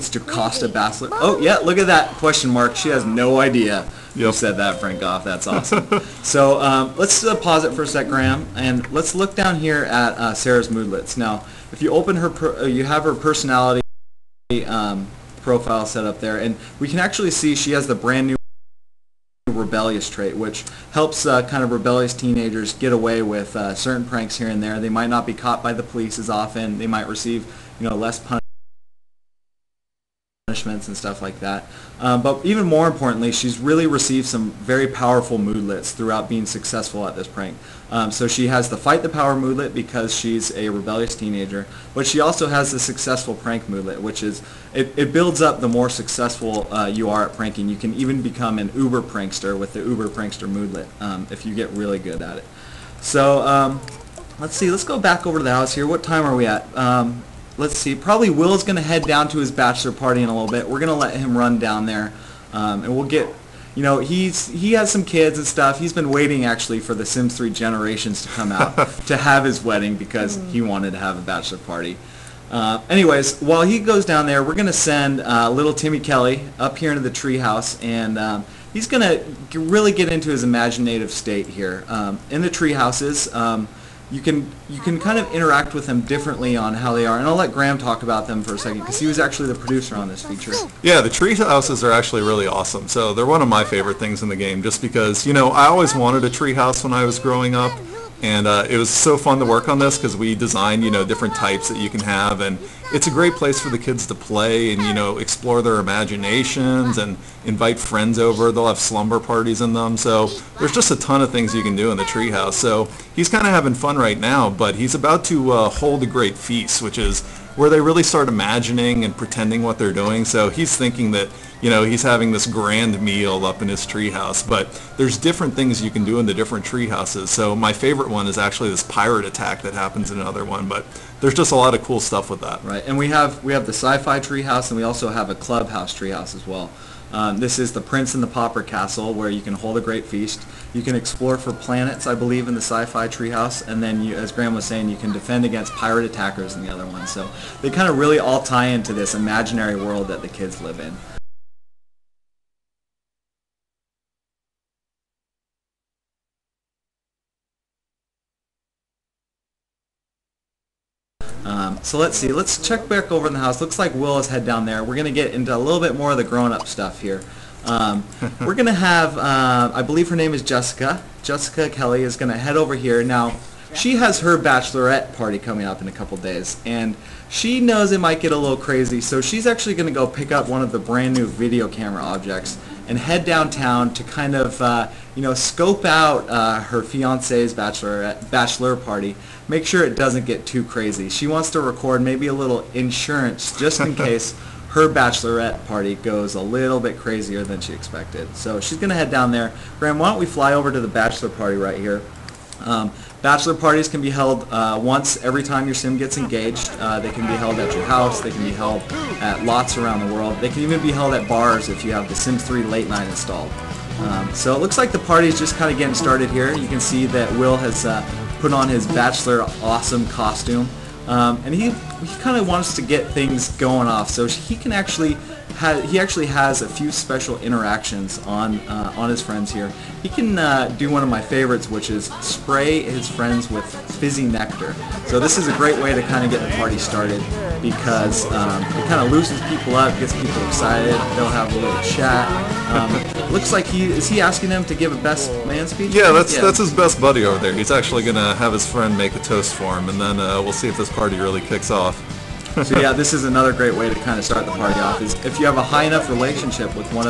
puts Jocasta Bachelor. Oh yeah, look at that question mark. She has no idea who said that, Frank Goff. That's awesome. So let's pause it for a sec, Graham, and let's look down here at Sarah's moodlets. Now, if you open her, you have her personality profile set up there, and we can actually see she has the brand new rebellious trait, which helps kind of rebellious teenagers get away with certain pranks here and there. They might not be caught by the police as often. They might receive, less punishments and stuff like that. But even more importantly, she's really received some very powerful moodlets throughout being successful at this prank. So she has the fight the power moodlet because she's a rebellious teenager, but she also has the successful prank moodlet, which is, it builds up the more successful you are at pranking. You can even become an uber prankster with the uber prankster moodlet if you get really good at it. So let's see, let's go back over to the house here. What time are we at? Let's see, probably Will's going to head down to his bachelor party in a little bit. We're going to let him run down there, and we'll get, he has some kids and stuff. He's been waiting actually for the Sims 3 Generations to come out to have his wedding because he wanted to have a bachelor party. Anyways, while he goes down there, we're going to send little Timmy Kelly up here into the treehouse, and he's going to really get into his imaginative state here. In the treehouses, you can kind of interact with them differently on how they are, and I'll let Graham talk about them for a second because he was actually the producer on this feature. Yeah, the tree houses are actually really awesome. So they're one of my favorite things in the game, just because I always wanted a tree house when I was growing up, and it was so fun to work on this because we designed different types that you can have, and it's a great place for the kids to play and explore their imaginations and invite friends over. They'll have slumber parties in them. So there's just a ton of things you can do in the treehouse. So he's kind of having fun right now, but he's about to hold a great feast, which is where they really start imagining and pretending what they're doing. So he's thinking that he's having this grand meal up in his treehouse, but there's different things you can do in the different treehouses. So my favorite one is actually this pirate attack that happens in another one, but there's just a lot of cool stuff with that. Right, and we have the sci-fi treehouse, and we also have a clubhouse treehouse as well. This is the Prince and the Pauper Castle, where you can hold a great feast. You can explore for planets, I believe, in the sci-fi treehouse, and then, as Graham was saying, you can defend against pirate attackers in the other one. So they kind of really all tie into this imaginary world that the kids live in. So let's see, let's check back over in the house. Looks like Will has head down there. We're going to get into a little bit more of the grown-up stuff here. We're going to have, I believe her name is Jessica. Jessica Kelly is going to head over here. Now, she has her bachelorette party coming up in a couple days, and she knows it might get a little crazy, so she's actually going to go pick up one of the brand new video camera objects and head downtown to kind of, scope out her fiance's bachelor party. Make sure it doesn't get too crazy. She wants to record maybe a little insurance just in case her bachelorette party goes a little bit crazier than she expected. So she's going to head down there. Graham, why don't we fly over to the bachelor party right here. Bachelor parties can be held once every time your sim gets engaged. They can be held at your house. They can be held at lots around the world. They can even be held at bars if you have the Sims 3 late night installed. So it looks like the party is just kind of getting started here. You can see that Will has put on his bachelor awesome costume. And he kind of wants to get things going off, so he can actually has a few special interactions on his friends here. He can do one of my favorites, which is spray his friends with fizzy nectar. So this is a great way to kind of get the party started because it kind of loosens people up, gets people excited. They'll have a little chat. Looks like is he asking them to give a best man speech? Yeah, that's his best buddy over there. He's actually going to have his friend make a toast for him, and then we'll see if this party really kicks off. So yeah, this is another great way to kind of start the party off, is if you have a high enough relationship with one of